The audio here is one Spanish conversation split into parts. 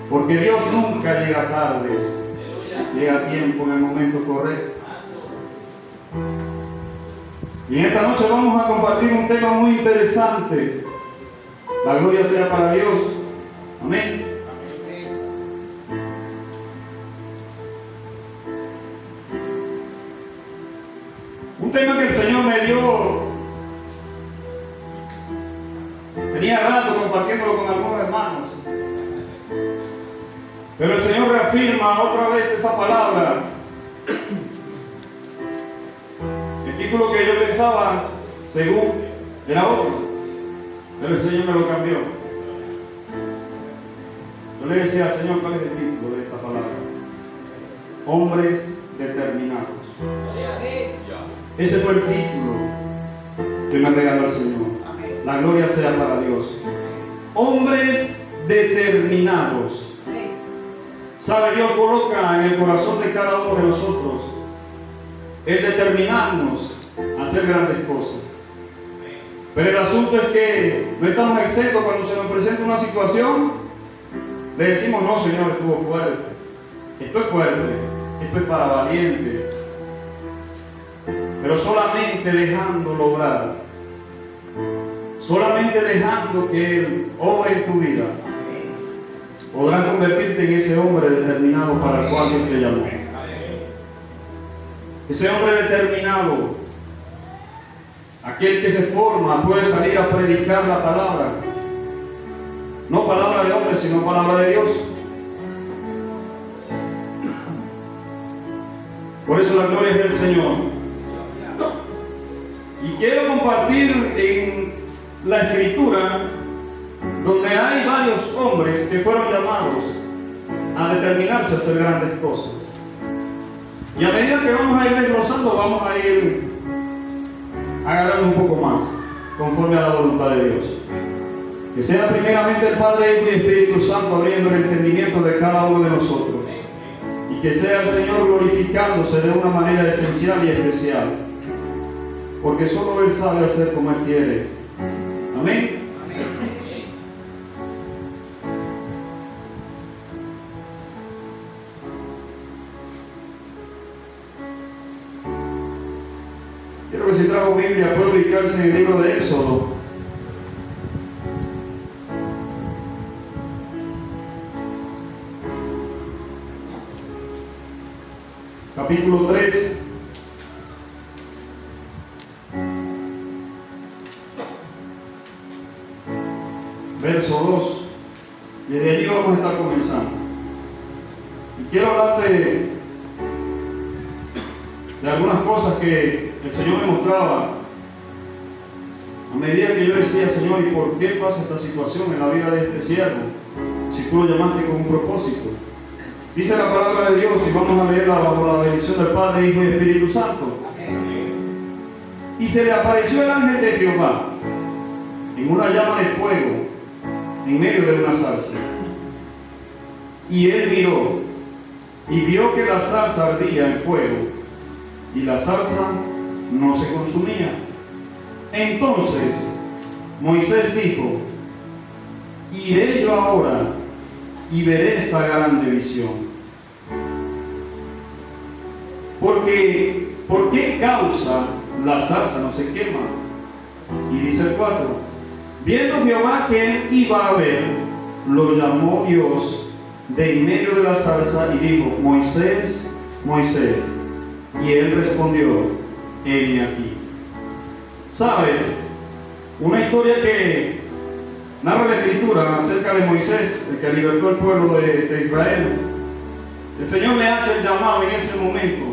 Porque Dios nunca llega tarde, llega a tiempo en el momento correcto. Y en esta noche vamos a compartir un tema muy interesante. La gloria sea para Dios. Amén. Un tema que el Señor me dio, tenía rato compartiéndolo con algunos hermanos, pero el Señor reafirma otra vez esa palabra. El título que yo pensaba, según, era otro, pero el Señor me lo cambió. Yo le decía, Señor, ¿cuál es el título de esta palabra? Hombres determinados. Ese fue el título que me regaló el Señor. La gloria sea para Dios. Hombres determinados. ¿Sabe? Dios coloca en el corazón de cada uno de nosotros el determinarnos a hacer grandes cosas. Pero el asunto es que no estamos exentos cuando se nos presenta una situación. Le decimos, no, Señor, estuvo fuerte. Esto es fuerte. Esto es para valientes. Pero solamente dejando lograr, solamente dejando que Él obre en tu vida, podrás convertirte en ese hombre determinado para el cual Dios te llamó. Ese hombre determinado, aquel que se forma, puede salir a predicar la palabra. No palabra de hombre, sino palabra de Dios. Por eso la gloria es del Señor. Y quiero compartir en la Escritura, donde hay varios hombres que fueron llamados a determinarse a hacer grandes cosas. Y a medida que vamos a ir desglosando, vamos a ir agarrando un poco más, conforme a la voluntad de Dios. Que sea primeramente el Padre, Hijo y Espíritu Santo abriendo el entendimiento de cada uno de nosotros. Y que sea el Señor glorificándose de una manera esencial y especial. Porque solo Él sabe hacer como Él quiere. Amén. Quiero que si trajo Biblia pueda ubicarse en el libro de Éxodo. Capítulo 3. Verso 2. Desde allí vamos a estar comenzando. Y quiero hablarte de algunas cosas que el Señor me mostraba a medida que yo decía, Señor, ¿y por qué pasa esta situación en la vida de este siervo? Si tú lo llamaste con un propósito. Dice la palabra de Dios, y vamos a leerla bajo la bendición del Padre, Hijo y Espíritu Santo. Y se le apareció el ángel de Jehová en una llama de fuego en medio de una zarza. Y él miró y vio que la zarza ardía en fuego y la zarza no se consumía. Entonces Moisés dijo, iré yo ahora y veré esta grande visión. Porque, ¿por qué causa la zarza no se quema? Y dice el 4. Viendo Jehová que él iba a ver, lo llamó Dios de en medio de la zarza y dijo, Moisés, Moisés. Y él respondió, heme aquí. ¿Sabes? Una historia que narra la Escritura acerca de Moisés, el que libertó al pueblo de Israel. El Señor le hace el llamado en ese momento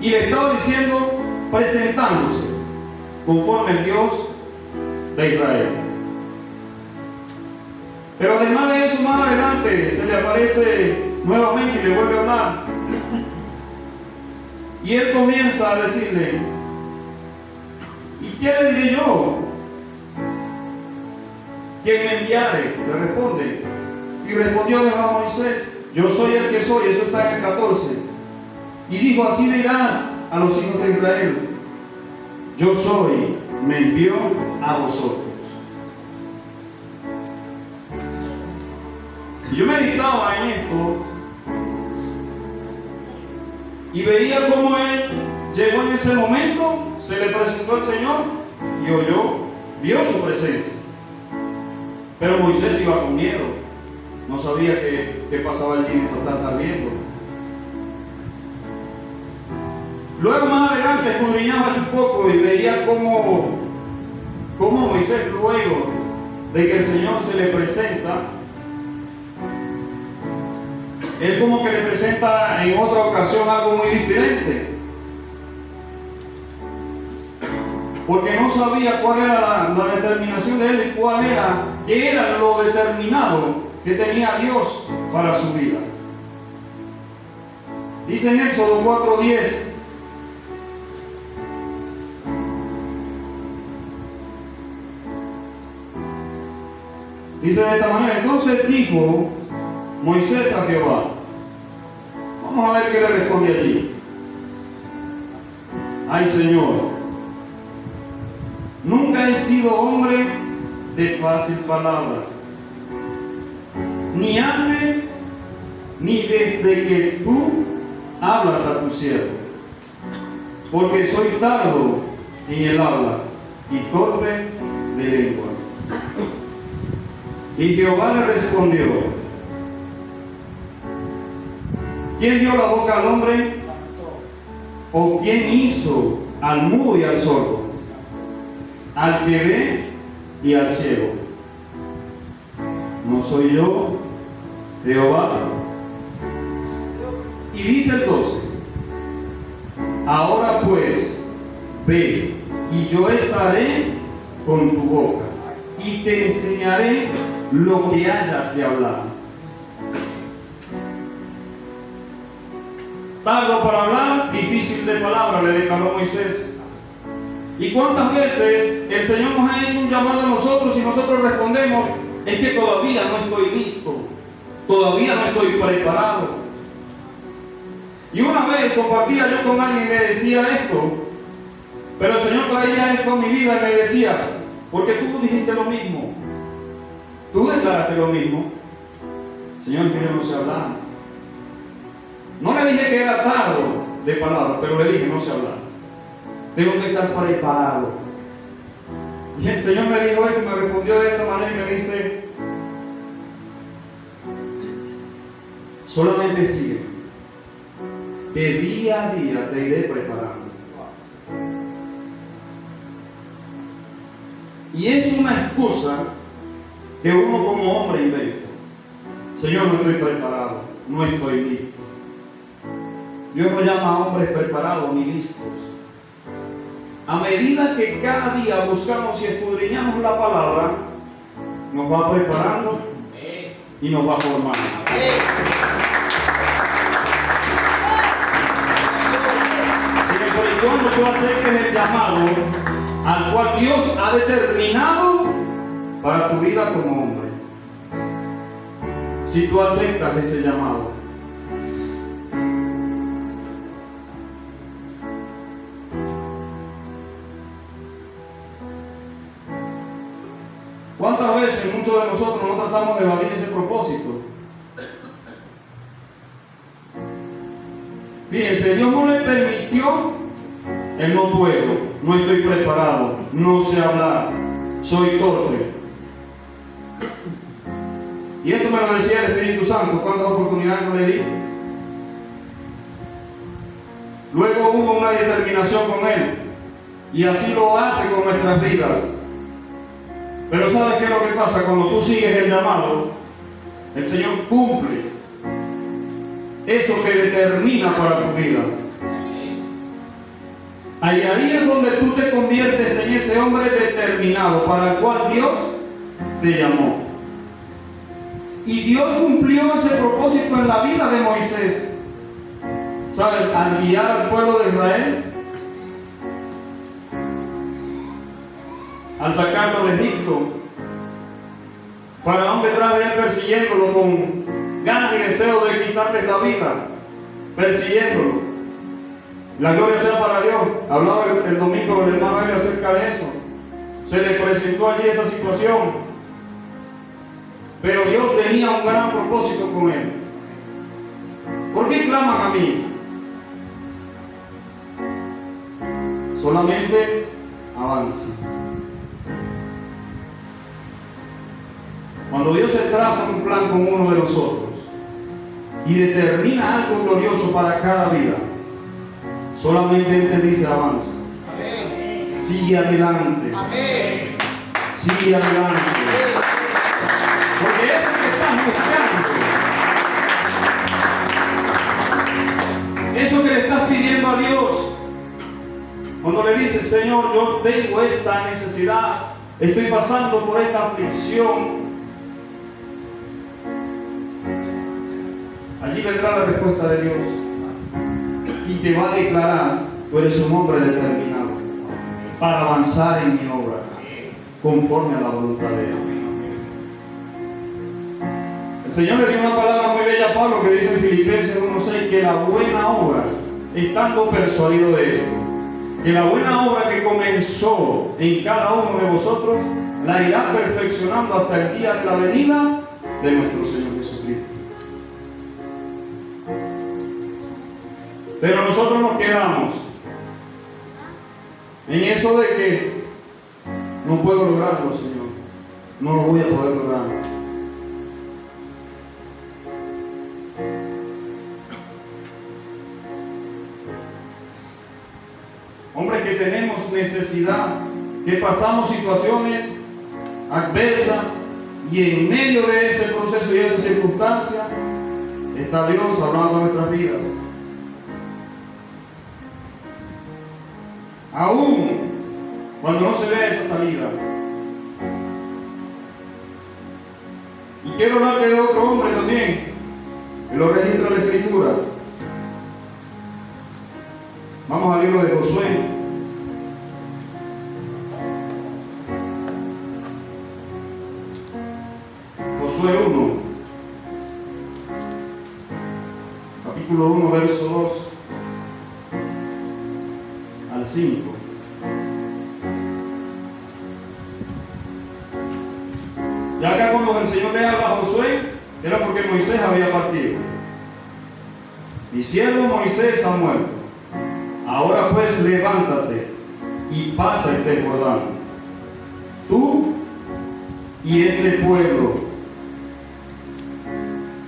y le estaba diciendo, presentándose conforme el Dios de Israel. Pero además de eso, más adelante se le aparece nuevamente y le vuelve a hablar. Y él comienza a decirle, ¿y qué le diré yo? ¿Quién me enviare? Le responde. Y respondió a Moisés, yo soy el que soy. Eso está en el 14. Y dijo, así dirás a los hijos de Israel, yo soy, me envió a vosotros. Y yo meditaba en esto y veía cómo él llegó en ese momento, se le presentó el Señor y vio su presencia. Pero Moisés iba con miedo, no sabía qué pasaba allí en esa salsa ardiendo. Luego más adelante escudriñaba un poco y veía cómo Moisés, luego de que el Señor se le presenta, él como que le presenta en otra ocasión algo muy diferente, porque no sabía cuál era la determinación de él y qué era lo determinado que tenía Dios para su vida. Dice en Éxodo 4:10, dice de esta manera: entonces dijo Moisés a Jehová. Vamos a ver qué le responde allí. Ay, Señor, nunca he sido hombre de fácil palabra, ni antes ni desde que tú hablas a tu siervo, porque soy tardo en el habla y torpe de lengua. Y Jehová le respondió: ¿quién dio la boca al hombre? ¿O quién hizo al mudo y al sordo, al que ve y al ciego? ¿No soy yo, Jehová? Y dice el 12: ahora pues, ve, y yo estaré con tu boca, y te enseñaré lo que hayas de hablar. Tardo para hablar, difícil de palabra, le declaró Moisés. ¿Y cuántas veces el Señor nos ha hecho un llamado a nosotros y nosotros respondemos: es que todavía no estoy listo, todavía no estoy preparado? Y una vez compartía yo con alguien y me decía esto, pero el Señor traía esto a mi vida y me decía: porque tú dijiste lo mismo, tú declaraste lo mismo. Señor, que yo no sé hablar. No le dije que era tardo de palabra, pero le dije: no sé hablar. Tengo que estar preparado. Y el Señor me dijo esto y me respondió de esta manera y me dice: solamente sigue, que día a día te iré preparando. Y es una excusa que uno como hombre inventa. Señor, no estoy preparado, no estoy listo. Dios no llama a hombres preparados ni listos. A medida que cada día buscamos y escudriñamos la palabra, nos va preparando y nos va formando. Siempre y cuando tú aceptes el llamado al cual Dios ha determinado para tu vida como hombre. Si tú aceptas ese llamado. ¿Cuántas veces muchos de nosotros no tratamos de evadir ese propósito? Fíjense, Dios no le permitió el no puedo, no estoy preparado, no sé hablar, soy torpe. Y esto me lo decía el Espíritu Santo. ¿Cuántas oportunidades no le di? Luego hubo una determinación con Él, y así lo hace con nuestras vidas. Pero ¿sabes qué es lo que pasa? Cuando tú sigues el llamado, el Señor cumple eso que determina para tu vida. Ahí es donde tú te conviertes en ese hombre determinado para el cual Dios te llamó. Y Dios cumplió ese propósito en la vida de Moisés. ¿Sabes? Al guiar al pueblo de Israel, al sacarlo de Egipto, Faraón detrás de él persiguiéndolo con ganas y deseo de quitarles la vida, persiguiéndolo. La gloria sea para Dios. Hablaba el domingo el hermano Eli acerca de eso. Se le presentó allí esa situación. pero Dios venía a un gran propósito con él. ¿Por qué claman a mí? Solamente avanza. Cuando Dios se traza un plan con uno de nosotros y determina algo glorioso para cada vida, solamente Él te dice avanza. Amén. Sigue adelante. Amén. Sigue adelante. Porque eso que estás buscando, eso que le estás pidiendo a Dios, cuando le dices, Señor, yo tengo esta necesidad, estoy pasando por esta aflicción, allí vendrá la respuesta de Dios y te va a declarar: tú eres un hombre determinado para avanzar en mi obra conforme a la voluntad de Él. El Señor le dio una palabra muy bella a Pablo que dice en Filipenses 1:6 que la buena obra, estando persuadido de esto, que la buena obra que comenzó en cada uno de vosotros la irá perfeccionando hasta el día de la venida de nuestro Señor Jesucristo. Pero nosotros nos quedamos en eso de que no puedo lograrlo, Señor, no lo voy a poder lograr. Hombres que tenemos necesidad, que pasamos situaciones adversas y en medio de ese proceso y esa circunstancia está Dios hablando en nuestras vidas. Aún cuando no se ve esa salida. Y quiero hablar de otro hombre también, que lo registra la Escritura. Vamos al libro de Josué. Josué 1, capítulo 1, verso 2 al 5. Ya acá cuando el Señor le habla a Josué, era porque Moisés había partido. Mi siervo Moisés ha muerto. Ahora pues levántate y pasa este Jordán, tú y este pueblo,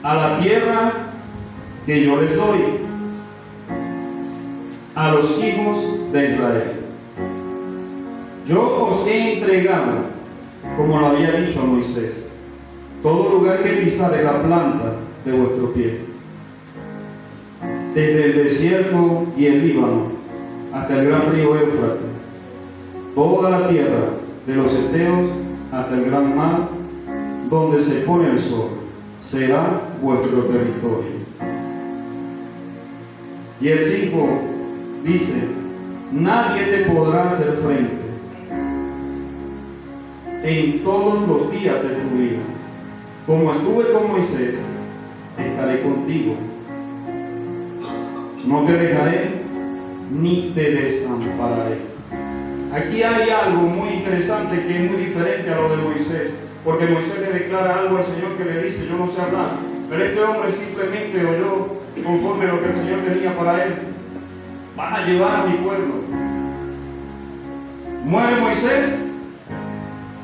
a la tierra que yo les doy a los hijos de Israel. Yo os he entregado, como lo había dicho a Moisés, todo lugar que pisare la planta de vuestro pie, desde el desierto y el Líbano hasta el gran río Éufrates, toda la tierra de los heteos hasta el gran mar, donde se pone el sol, será vuestro territorio. Y el 5 dice: nadie te podrá hacer frente en todos los días de tu vida. Como estuve con Moisés, estaré contigo. No te dejaré ni te desampararé. Aquí hay algo muy interesante que es muy diferente a lo de Moisés, porque Moisés le declara algo al Señor que le dice: yo no sé hablar, pero este hombre simplemente oyó conforme a lo que el Señor tenía para él. Vas a llevar a mi pueblo. Muere Moisés,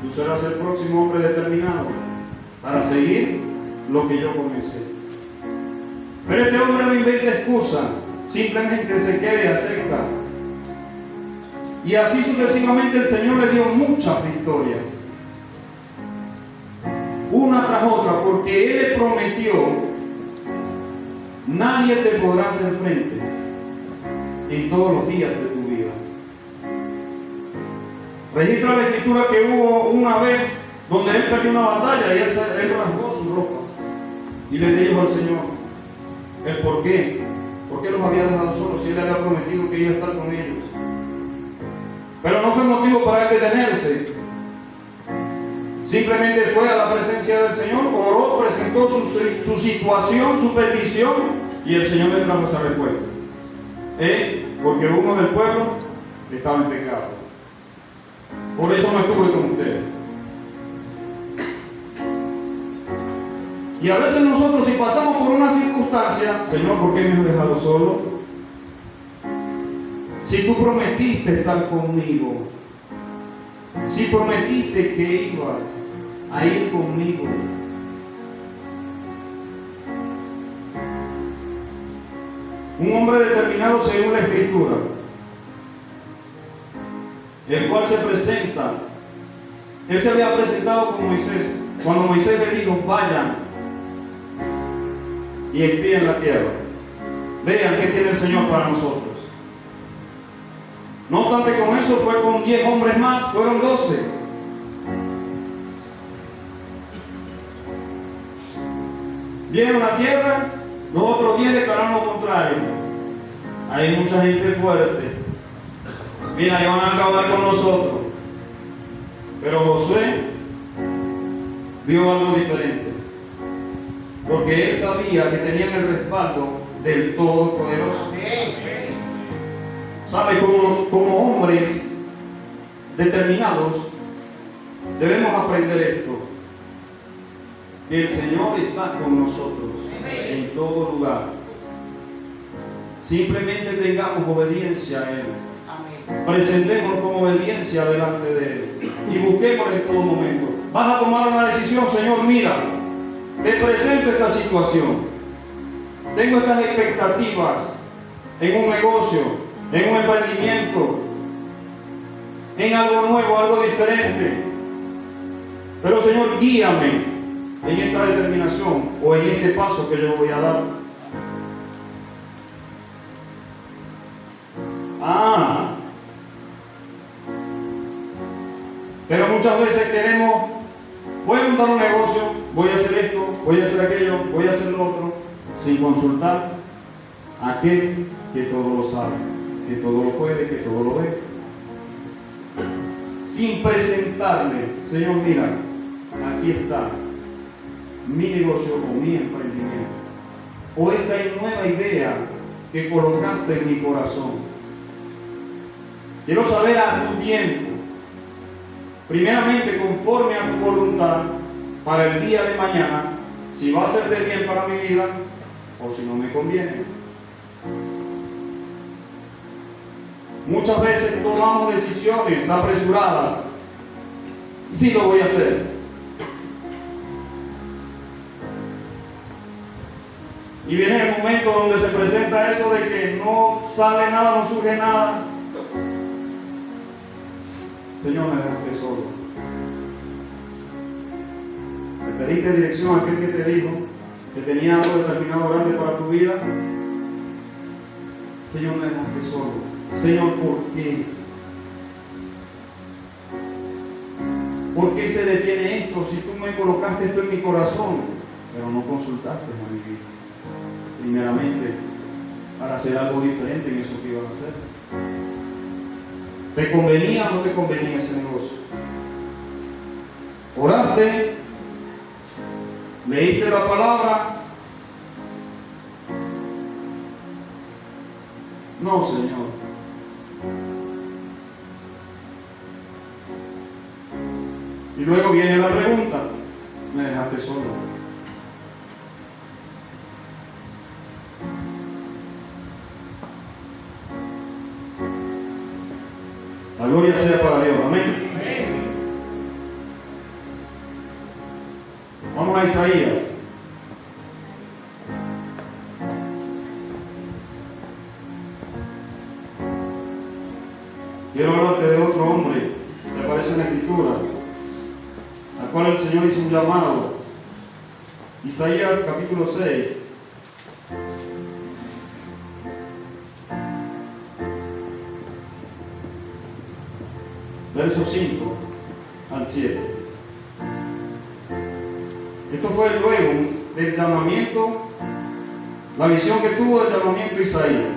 tú serás el próximo hombre determinado para seguir lo que yo comencé. Pero este hombre no inventa excusa, simplemente se queda y acepta. Y así sucesivamente el Señor le dio muchas victorias, una tras otra, porque Él le prometió: nadie te podrá hacer frente en todos los días de tu vida. Registra la Escritura que hubo una vez donde él perdió una batalla y él rasgó sus ropas y le dijo al Señor el por qué los había dejado solos si él había prometido que iba a estar con ellos. Pero no fue motivo para él detenerse. Simplemente fue a la presencia del Señor, oró, presentó su situación, su petición, y el Señor le trajo esa respuesta. Porque uno del pueblo estaba en pecado. Por eso no estuve con ustedes. Y a veces nosotros, si pasamos por una circunstancia, Señor, ¿por qué me has dejado solo? Si tú prometiste estar conmigo, si prometiste que ibas a ir conmigo, un hombre determinado según la Escritura, el cual se presenta, él se había presentado con Moisés, cuando Moisés le dijo, vayan y espíen la tierra, vean qué tiene el Señor para nosotros. No obstante, con eso fue con 10 hombres más, fueron 12. Vieron la tierra, los otros 10 declararon lo contrario. Hay mucha gente fuerte. Mira, ellos van a acabar con nosotros. Pero Josué vio algo diferente. Porque él sabía que tenían el respaldo del Todopoderoso. ¿Sabe? Como hombres determinados, debemos aprender esto. Que el Señor está con nosotros en todo lugar. Simplemente tengamos obediencia a Él. Presentémonos con obediencia delante de Él. Y busquemos en todo momento. Vas a tomar una decisión, Señor, mira, te presento esta situación. Tengo estas expectativas en un negocio, en un emprendimiento, en algo nuevo, algo diferente. Pero Señor, guíame en esta determinación o en este paso que yo voy a dar. Pero muchas veces queremos, voy a montar un negocio, voy a hacer esto, voy a hacer aquello, voy a hacer lo otro, sin consultar a aquel que todo lo sabe, que todo lo puede, que todo lo ve. Sin presentarle, Señor, mira, aquí está mi negocio o mi emprendimiento, o esta nueva idea que colocaste en mi corazón. Quiero saber a tu tiempo, primeramente conforme a tu voluntad, para el día de mañana, si va a ser de bien para mi vida o si no me conviene. Muchas veces tomamos decisiones apresuradas. Sí lo voy a hacer. Y viene el momento donde se presenta eso de que no sale nada, no surge nada. Señor, me dejaste solo. Le pediste dirección a aquel que te dijo que tenía algo determinado grande para tu vida. Señor, me dejaste solo. Señor, ¿por qué? ¿Por qué se detiene esto si tú me colocaste esto en mi corazón? Pero no consultaste a mi vida. Primeramente, para hacer algo diferente en eso que iban a hacer. ¿Te convenía o no te convenía ese negocio? Oraste, leíste la palabra. No, Señor. Y luego viene la pregunta: me dejaste solo. La gloria sea para Dios. Amén. Vamos a Isaías. Quiero hablarte de otro hombre que aparece en la Escritura, al cual el Señor hizo un llamado. Isaías capítulo 6. Versos 5 al 7. Esto fue luego del llamamiento, la visión que tuvo del llamamiento Isaías.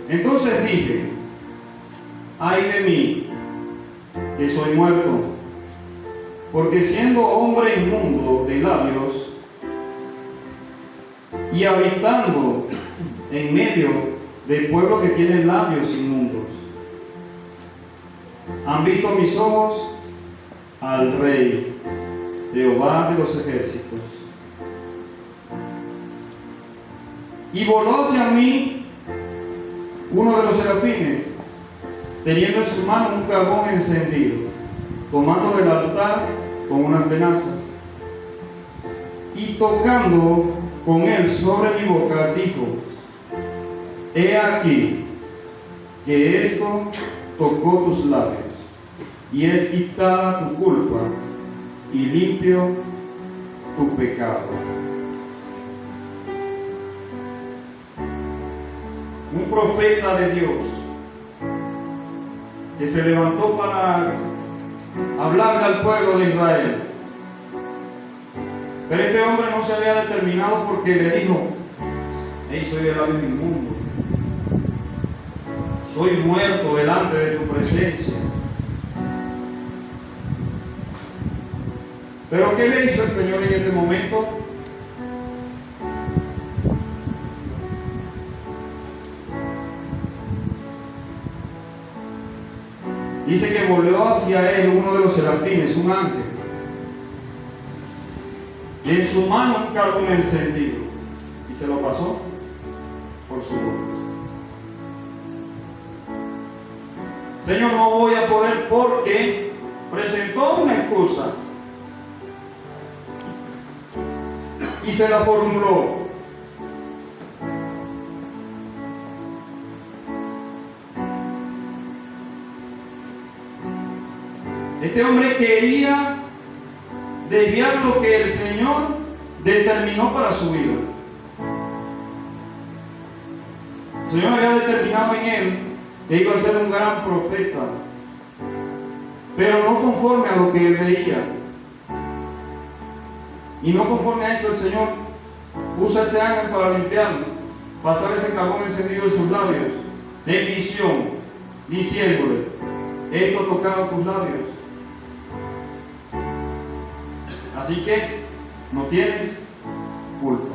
Entonces dije: ay de mí, que soy muerto, porque siendo hombre inmundo de labios y habitando en medio del pueblo que tiene labios inmundos, han visto mis ojos al Rey, Jehová de los ejércitos. Y voló hacia mí uno de los serafines, teniendo en su mano un carbón encendido, tomando del altar con unas tenazas, y tocando con él sobre mi boca, dijo: He aquí que esto tocó tus labios, y es quitada tu culpa y limpio tu pecado. Un profeta de Dios que se levantó para hablarle al pueblo de Israel. Pero este hombre no se había determinado, porque le dijo: hey, soy el labio inmundo, soy muerto delante de tu presencia. Pero ¿qué le hizo el Señor en ese momento? Dice que volvió hacia él uno de los serafines, un ángel, y en su mano un carbón encendido, y se lo pasó por su boca. Señor, no voy a poder, porque presentó una excusa y se la formuló. Este hombre quería desviar lo que el Señor determinó para su vida. El Señor había determinado en él que iba a ser un gran profeta, pero no conforme a lo que él veía. Y no conforme a esto, el Señor usa ese ángel para limpiarlo, pasar ese carbón encendido en sus labios, en visión, diciéndole: esto ha tocado tus labios. Así que no tienes culpa,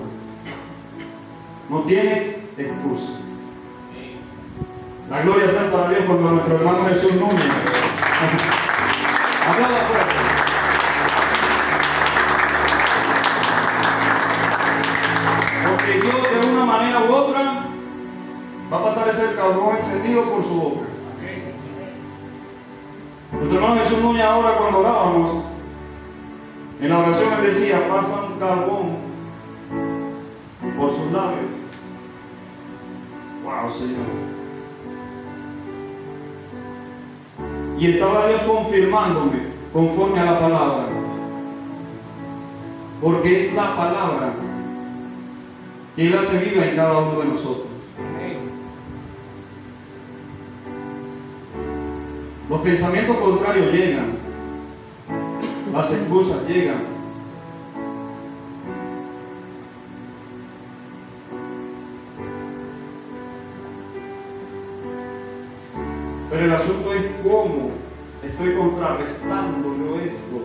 no tienes excusa. La gloria sea para Dios por nuestro hermano Jesús Núñez. Aplauda fuerte. Porque Dios, de una manera u otra, va a pasar ese carbón encendido por su boca. Nuestro hermano Jesús Núñez, ahora cuando orábamos, en la oración él decía: pasa un carbón por sus labios. Wow, Señor. Y estaba Dios confirmándome conforme a la palabra, porque es la palabra que Él hace viva en cada uno de nosotros. Los pensamientos contrarios llegan, las excusas llegan, pero el asunto es cómo estoy contrarrestando yo esto.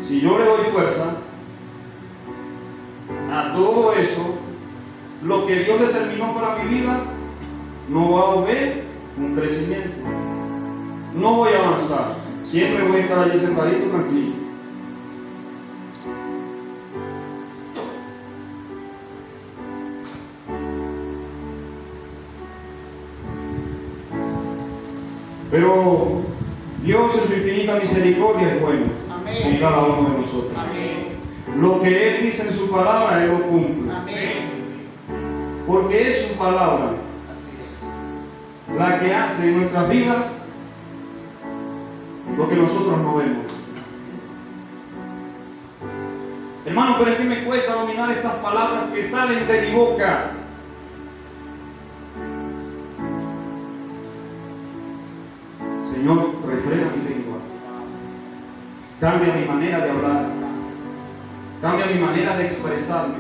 Si yo le doy fuerza a todo eso, lo que Dios determinó para mi vida no va a haber un crecimiento, no voy a avanzar, siempre voy a estar allí sentadito tranquilo. Pero Dios en su infinita misericordia es bueno. Amén. Con cada uno de nosotros. Amén. Lo que Él dice en su palabra, Él lo cumple. Amén. Porque es su palabra la que hace en nuestras vidas lo que nosotros no vemos. Hermano, pero es que me cuesta dominar estas palabras que salen de mi boca. Señor, refrena mi lengua, cambia mi manera de hablar, cambia mi manera de expresarme,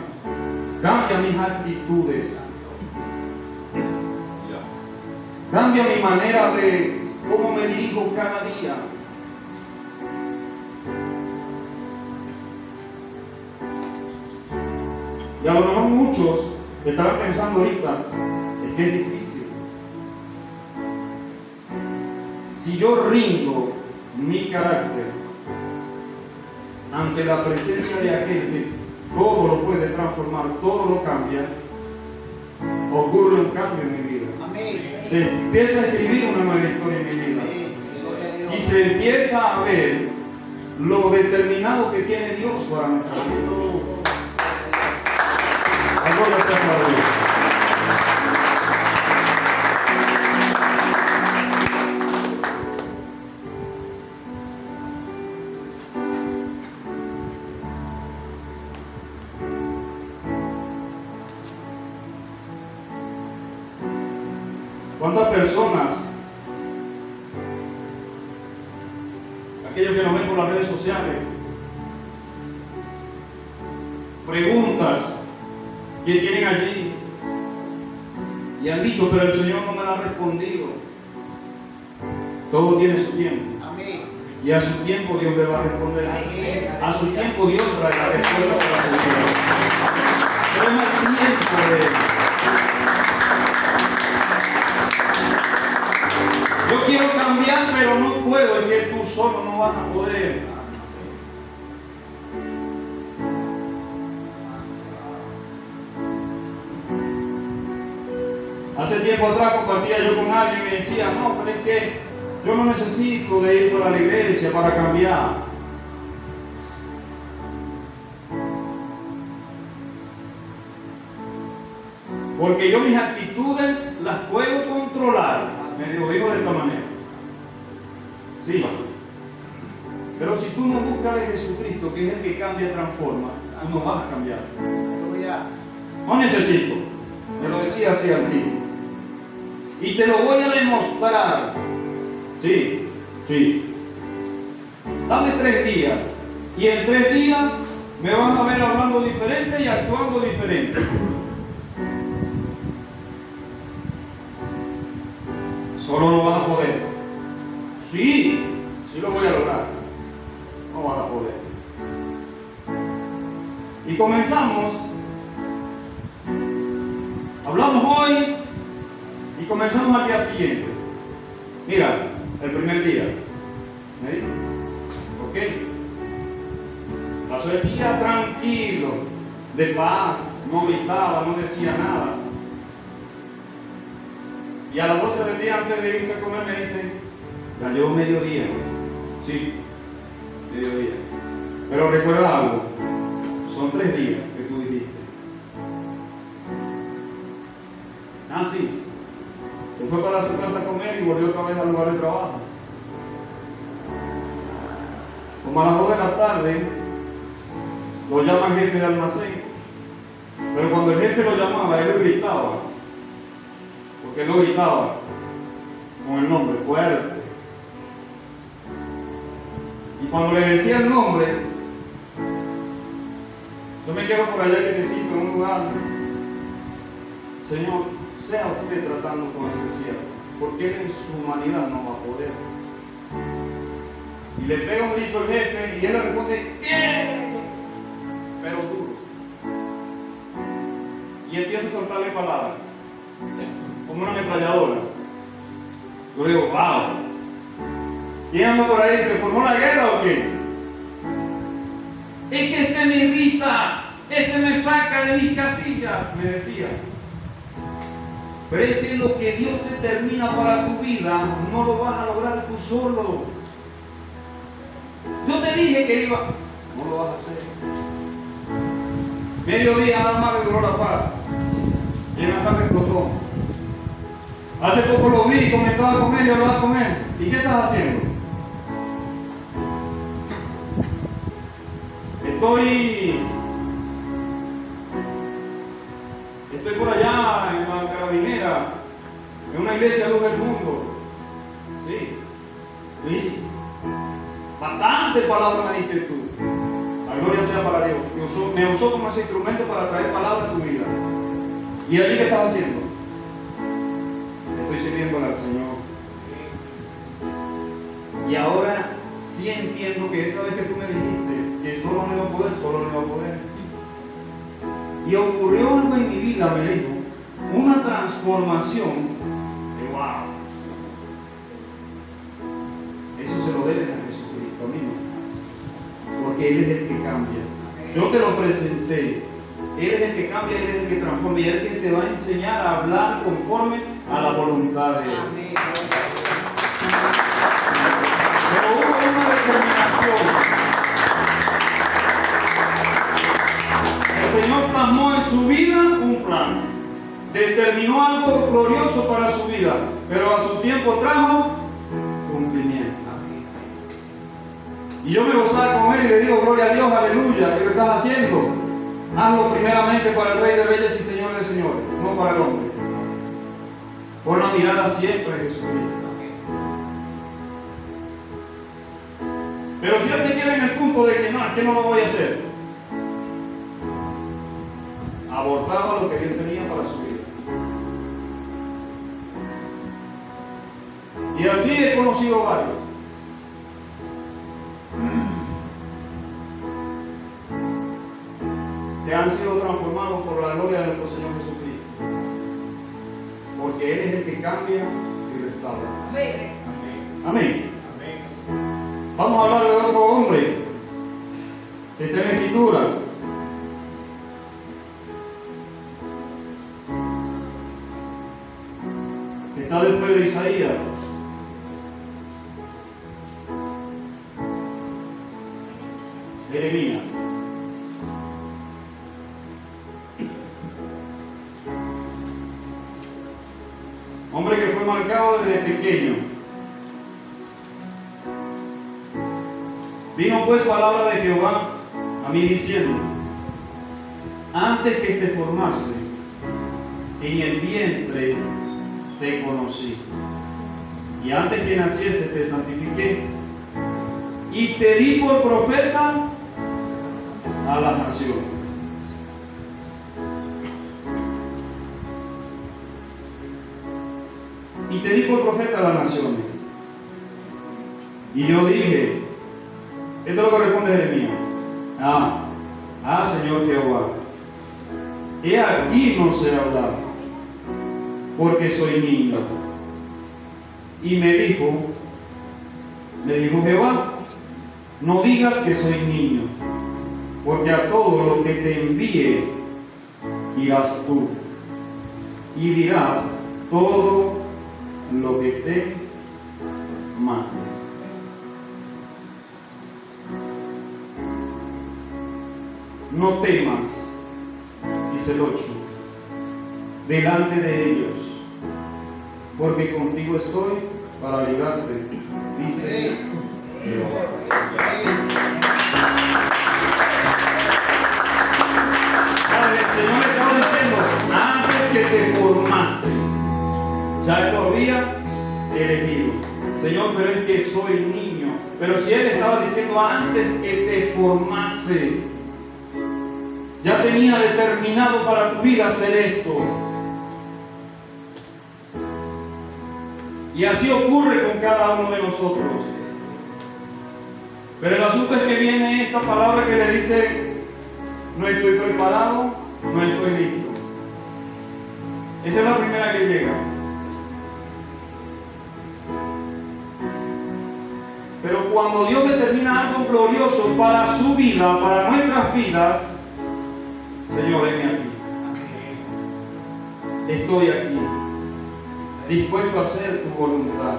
cambia mis actitudes, cambia mi manera de cómo me dirijo cada día. Y a lo mejor muchos estarán pensando ahorita: es que es difícil. Si yo rindo mi carácter ante la presencia de aquel que todo lo puede transformar, todo lo cambia, ocurre un cambio en mi vida. Amén. Se empieza a escribir una nueva historia en mi vida. Amén. Gloria a Dios. Y se empieza a ver lo determinado que tiene Dios para nuestra vida. Gloria sea para Dios. ¿Cuántas personas, aquellos que nos ven por las redes sociales, preguntas que tienen allí y han dicho, pero el Señor no me la ha respondido? Todo tiene su tiempo. Amén. Y a su tiempo Dios le va a responder. Amén. A su tiempo Dios trae la respuesta para su vida. Pero no es tiempo de Él. Yo quiero cambiar, pero no puedo. Es que tú solo no vas a poder. Hace tiempo atrás compartía yo con alguien y me decía, no, pero es que yo no necesito de ir para la iglesia para cambiar. Porque yo mis actitudes las puedo controlar. Me dijo de esta manera. Sí. Pero si tú no buscas de Jesucristo, que es el que cambia y transforma, tú no vas a cambiar. Aleluya. No necesito. Me lo decía así al tío. Y te lo voy a demostrar. Sí, sí. Dame 3 días. Y en 3 días me vas a ver hablando diferente y actuando diferente. Solo no vas a poder. Sí, sí lo voy a lograr. No vas a poder. Y comenzamos. Hablamos hoy y comenzamos al día siguiente. Mira, el primer día. ¿Me dice? ¿Ok? Pasó el día tranquilo, de paz, no gritaba, no decía nada. Y a las 12 del día antes de irse a comer me dicen, cayó mediodía. Sí, mediodía. Pero recuerda algo, son 3 días que tú dijiste. Ah, sí. Se fue para su casa a comer y volvió otra vez al lugar de trabajo. Como a las 2 de la tarde, lo llama el jefe de almacén. Pero cuando el jefe lo llamaba, él gritaba. Porque él lo gritaba con el nombre, fuerte. Y cuando le decía el nombre, yo me quedo por allá quietecito en un lugar. Señor, sea usted tratando con ese siervo, porque él en su humanidad no va a poder. Y le pega un grito al jefe y él le responde, ¿qué? Pero duro. Y empieza a soltarle palabras, como una ametralladora. Yo le digo, wow. ¿Quién anda por ahí? ¿Se formó la guerra o qué? Es que este me irrita, este me saca de mis casillas, me decía. Pero es que lo que Dios determina para tu vida no lo vas a lograr tú solo. Yo te dije que iba, no lo vas a hacer. Mediodía nada más me duró la paz. Y en la tarde explotó. Hace poco lo vi, comentaba con él y hablaba con él. ¿Y qué estás haciendo? Estoy por allá en la Carabinera, en una iglesia luz del mundo. Sí, sí. Bastante palabra me diste tú. La gloria sea para Dios. Me usó como ese instrumento para traer palabra a tu vida. ¿Y allí qué estás haciendo? Estoy sirviéndole al Señor. Y ahora sí entiendo que esa vez que tú me dijiste que solo no iba a poder, solo no iba a poder. Y ocurrió algo en mi vida, me dijo, una transformación de wow. Eso se lo debe a porque Él es el que cambia. Yo te lo presenté. Él es el que cambia, Él es el que transforma y Él es el que te va a enseñar a hablar conforme a la voluntad de Él. Amén. Pero hubo una determinación. El Señor plasmó en su vida un plan. Determinó algo glorioso para su vida, pero a su tiempo trajo cumplimiento. Y yo me gozaba con Él y le digo, gloria a Dios, aleluya, ¿qué lo estás haciendo? Hazlo primeramente para el Rey de Reyes y Señor de Señores, no para el hombre. Pon la mirada siempre en Jesucristo. Pero si Él se queda en el punto de que no lo voy a hacer, abortaba lo que Él tenía para su vida. Y así he conocido varios. Que han sido transformados por la gloria de nuestro Señor Jesucristo. Porque Él es el que cambia y restaura. Amén. Amén. Vamos a hablar de otro hombre que está en la Escritura. Que está después de Isaías. Jeremías. Hombre que fue marcado desde pequeño. Vino pues palabra de Jehová a mí diciendo: antes que te formase en el vientre te conocí, y antes que naciese te santifiqué, y te di por profeta a las naciones. Y te di por profeta a las naciones. Y yo dije, esto es lo que responde Jeremías: Señor Jehová, he aquí no sé hablar, porque soy niño. Y me dijo Jehová: no digas que soy niño, porque a todo lo que te envíe irás tú, y dirás todo lo que te mande. No temas, dice el 8, delante de ellos, porque contigo estoy para librarte, dice Jehová. El Señor le estaba diciendo, antes que te formase, ya Él lo había elegido. Señor, pero es que soy niño. Pero si Él estaba diciendo antes que te formase, ya tenía determinado para tu vida hacer esto. Y así ocurre con cada uno de nosotros. Pero el asunto es que viene esta palabra que le dice: no estoy preparado, no estoy listo. Esa es la primera que llega. Pero cuando Dios determina algo glorioso para su vida, para nuestras vidas, Señor, heme aquí. Estoy aquí, dispuesto a hacer tu voluntad,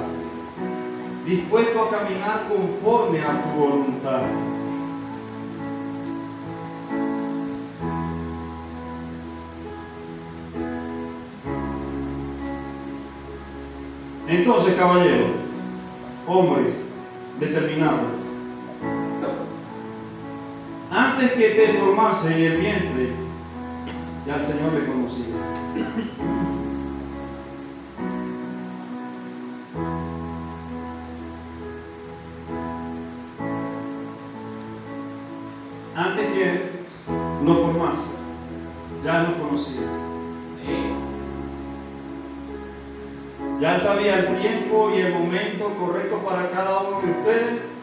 dispuesto a caminar conforme a tu voluntad. Entonces, caballeros, hombres determinados, antes que te formase en el vientre, ya el Señor le conocía. Antes que lo formase, ya lo conocía. Ya Él sabía el tiempo y el momento correcto para cada uno de ustedes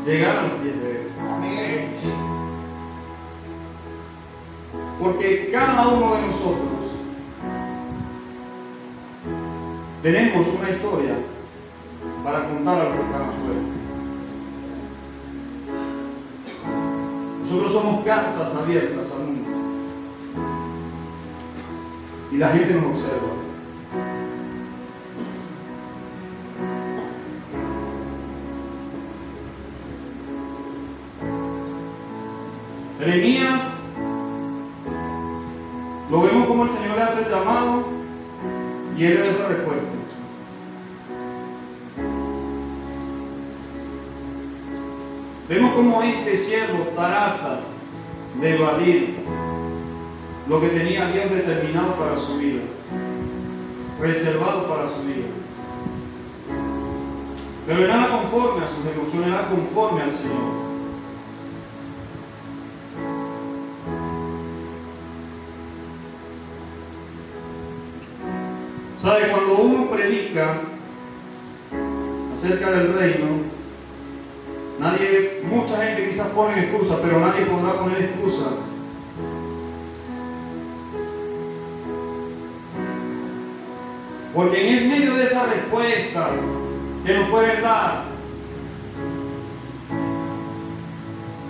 llegar a los pies de Él. Amén. Porque cada uno de nosotros tenemos una historia para contar a los que están afuera. Nosotros somos cartas abiertas al mundo. Y la gente nos observa. Jeremías, lo vemos como el Señor le hace el llamado y él le da esa respuesta. Vemos como este siervo trata de evadir lo que tenía Dios determinado para su vida, reservado para su vida. Pero era conforme a sus emociones, era conforme al Señor. ¿Sabe? Cuando uno predica acerca del reino, mucha gente quizás pone excusas, pero nadie podrá poner excusas. Porque en medio de esas respuestas que nos pueden dar,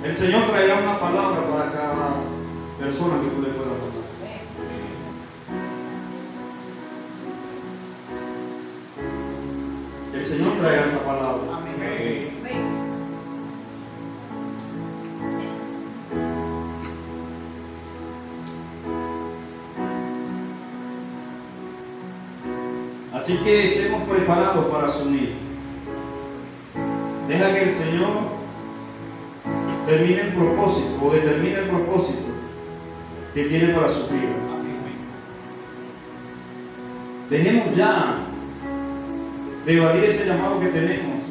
el Señor traerá una palabra para cada persona que tú le puedas hablar. El Señor traerá esa palabra. Amén. Así que estemos preparados para asumir. Deja que el Señor termine el propósito o determine el propósito que tiene para su vida. Dejemos ya de evadir ese llamado que tenemos.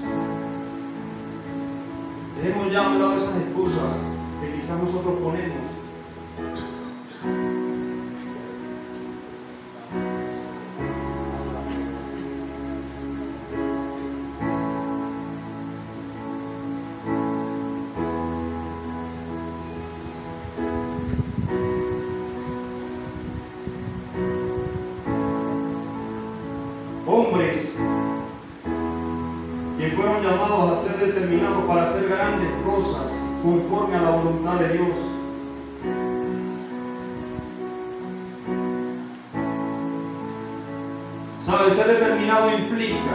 Dejemos ya a un lado esas excusas que quizás nosotros ponemos. Hombres que fueron llamados a ser determinados para hacer grandes cosas conforme a la voluntad de Dios. ¿Sabe? Ser determinado implica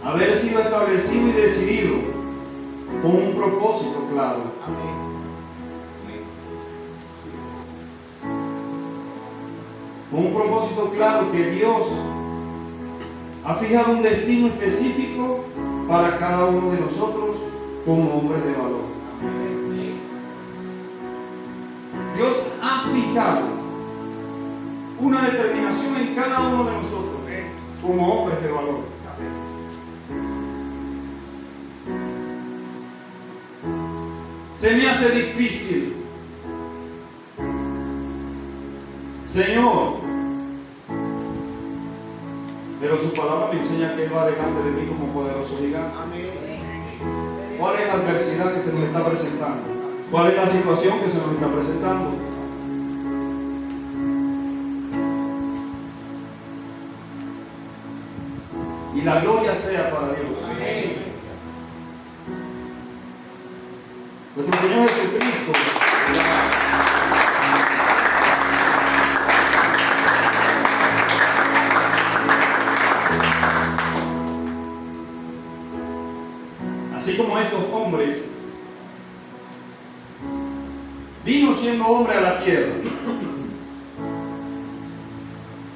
haber sido establecido y decidido con un propósito claro. Amén. Con un propósito claro que Dios ha fijado un destino específico para cada uno de nosotros como hombres de valor. Dios ha fijado una determinación en cada uno de nosotros como hombres de valor. Se me hace difícil, Señor, pero su palabra me enseña que Él va delante de mí como poderoso gigante. Amén. ¿Cuál es la adversidad que se nos está presentando? ¿Cuál es la situación que se nos está presentando? Y la gloria sea para Dios. Amén. Nuestro Señor Jesucristo así como estos hombres, vino siendo hombre a la tierra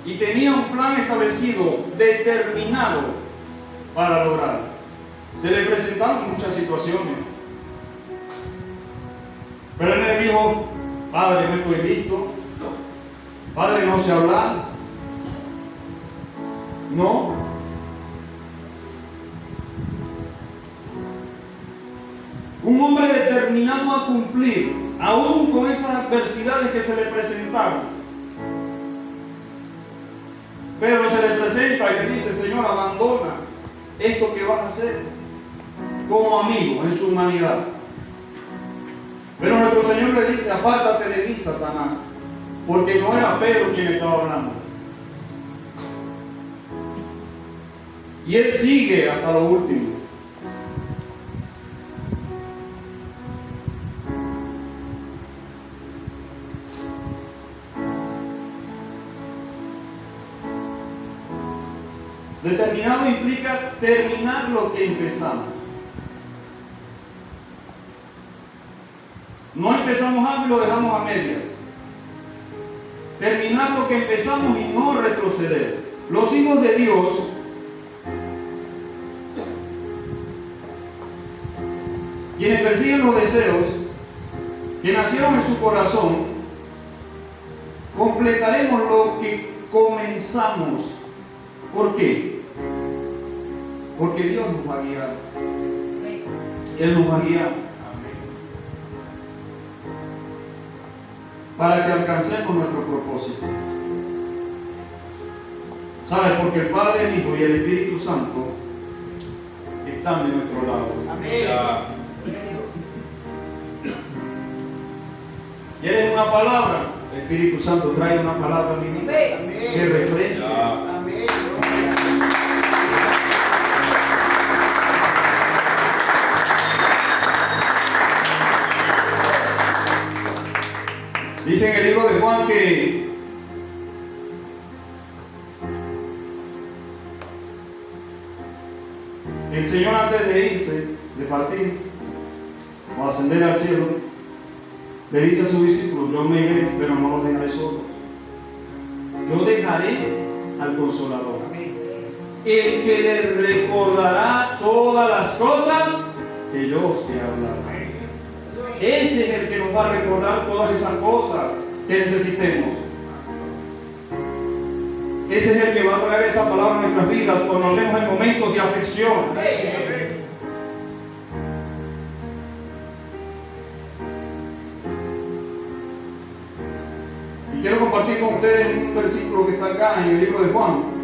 y tenía un plan establecido, determinado para lograr. Se le presentaron muchas situaciones, pero él le dijo: Padre, no estoy listo. Padre, no sé hablar. No. Un hombre determinado a cumplir, aún con esas adversidades que se le presentaron. Pedro se le presenta y le dice: Señor, abandona esto que vas a hacer, como amigo en su humanidad. Pero nuestro Señor le dice: apártate de mí, Satanás, porque no era Pedro quien estaba hablando. Y él sigue hasta lo último. Determinado implica terminar lo que empezamos. No empezamos algo y lo dejamos a medias. Terminar lo que empezamos y no retroceder. Los hijos de Dios quienes persiguen los deseos que nacieron en su corazón, completaremos lo que comenzamos. ¿Por qué? Porque Dios nos va a guiar. Él nos va a guiar. Para que alcancemos nuestro propósito. ¿Sabe? Porque el Padre, el Hijo y el Espíritu Santo están de nuestro lado. Amén. ¿Quieres una palabra? El Espíritu Santo trae una palabra a mi vida que refresque. Amén. Dice en el libro de Juan que el Señor, antes de irse, de partir o ascender al cielo, le dice a sus discípulos: yo me iré, pero no los dejaré solos. Yo dejaré al Consolador, el que les recordará todas las cosas que yo os he hablado. Ese es el que nos va a recordar todas esas cosas que necesitemos. Ese es el que va a traer esa palabra a nuestras vidas cuando estemos en momentos de aflicción. Y quiero compartir con ustedes un versículo que está acá en el libro de Juan.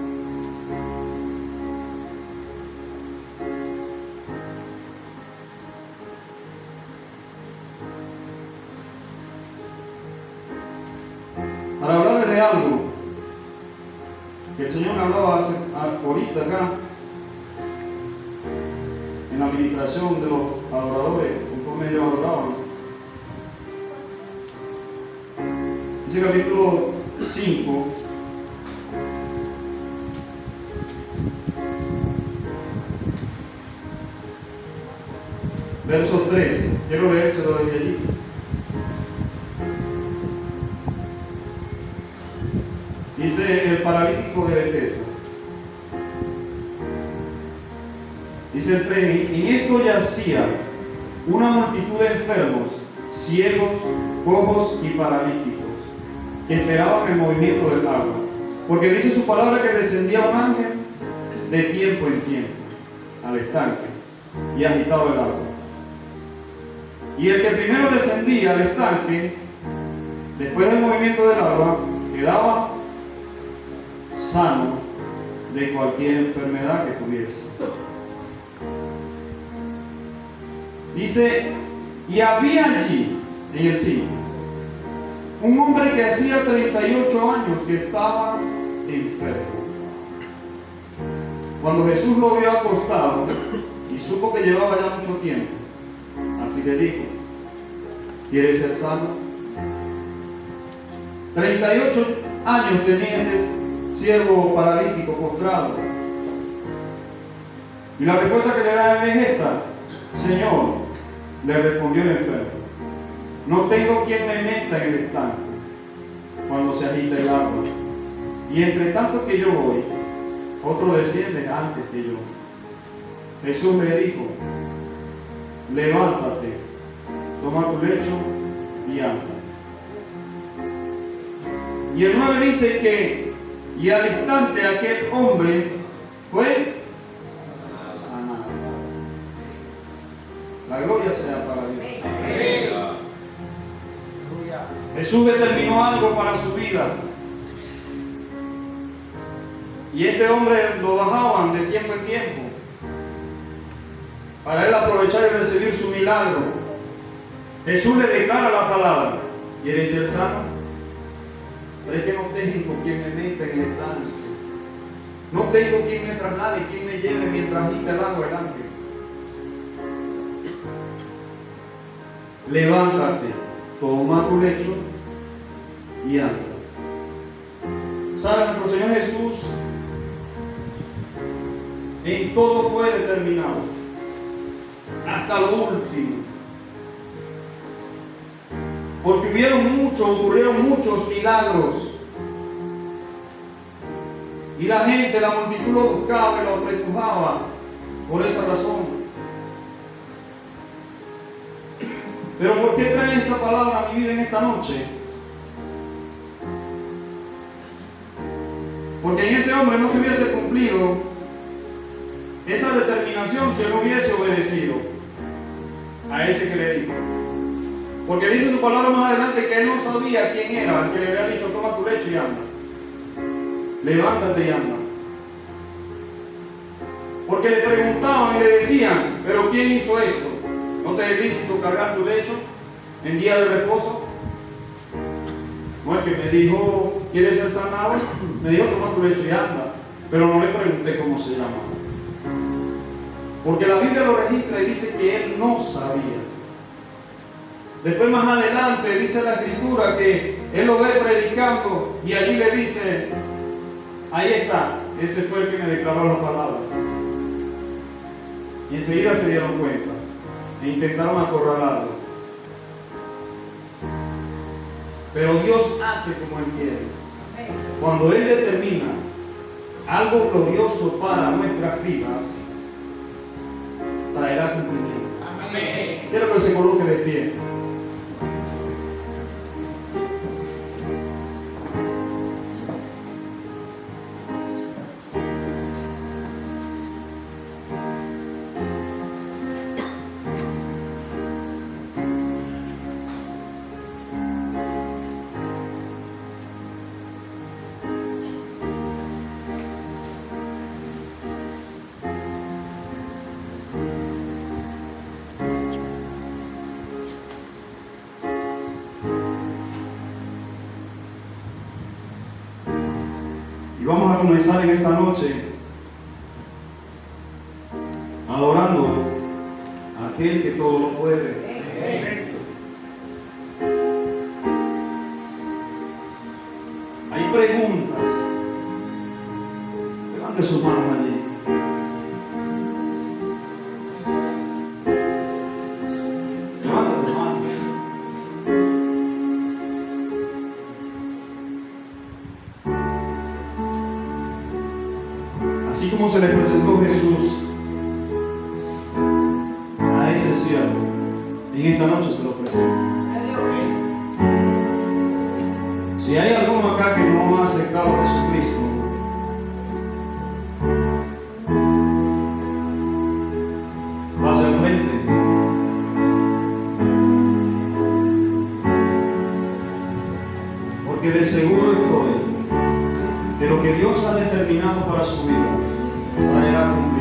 Para hablarles de algo que el Señor me hablaba ahorita acá en la administración de los adoradores, conforme ellos adoraban. Dice capítulo 5, verso 3. Quiero leérselo desde allí. Dice el paralítico de Bethesda. Dice el 3: en esto yacía una multitud de enfermos, ciegos, cojos y paralíticos, que esperaban el movimiento del agua. Porque dice su palabra que descendía un ángel de tiempo en tiempo al estanque y agitaba el agua. Y el que primero descendía al estanque, después del movimiento del agua, quedaba sano de cualquier enfermedad que tuviese. Dice: y había allí, en el 5, un hombre que hacía 38 años que estaba enfermo. Cuando Jesús lo vio acostado y supo que llevaba ya mucho tiempo, así le dijo: ¿quieres ser sano? 38 años tenía este siervo paralítico postrado. Y la respuesta que le da es esta: Señor, le respondió el enfermo, no tengo quien me meta en el estanque cuando se agita el agua. Y entre tanto que yo voy, otro desciende antes que yo. Jesús le dijo: levántate, toma tu lecho y anda. Y el 9 dice que y al instante aquel hombre fue sanado. La gloria sea para Dios. Jesús determinó algo para su vida. Y este hombre lo bajaban de tiempo en tiempo para él aprovechar y recibir su milagro. Jesús le declara la palabra: ¿quieres ser sano? Pero es que no tengo quien me meta en el estanque. No tengo quien me traslade, quien me lleve mientras agita el agua el ángel. Levántate, toma tu lecho y anda. ¿Sabe? Nuestro Señor Jesús En todo fue determinado, hasta lo último. Porque ocurrieron muchos milagros. Y la gente, la multitud lo buscaba y lo apretujaba por esa razón. Pero ¿por qué trae esta palabra a mi vida en esta noche? Porque en ese hombre no se hubiese cumplido esa determinación si él no hubiese obedecido a ese que le dijo. Porque dice su palabra más adelante que él no sabía quién era el que le había dicho: toma tu lecho y anda. Levántate y anda. Porque le preguntaban y le decían: ¿pero quién hizo esto? ¿No te es lícito cargar tu lecho en día de reposo? No, el que me dijo: ¿quieres ser sanado? Me dijo: toma tu lecho y anda. Pero no le pregunté cómo se llamaba. Porque la Biblia lo registra y dice que él no sabía. Después, más adelante, dice la Escritura que él lo ve predicando y allí le dice: ahí está, ese fue el que me declaró la palabra. Y enseguida se dieron cuenta e intentaron acorralarlo. Pero Dios hace como Él quiere. Cuando Él determina algo glorioso para nuestras vidas, traerá cumplimiento. Amén. Quiero que se coloque de pie. Vamos a comenzar en esta noche adorando a aquel que todo lo puede. Hay preguntas. Levante sus manos allí. Levanta tus manos. Así como se le presentó Jesús a ese siervo, en esta noche se lo presenta. Si hay alguno acá que no ha aceptado a Jesucristo, pase al frente. Porque de seguro estoy que lo que Dios ha determinado para su vida traerá cumplimiento.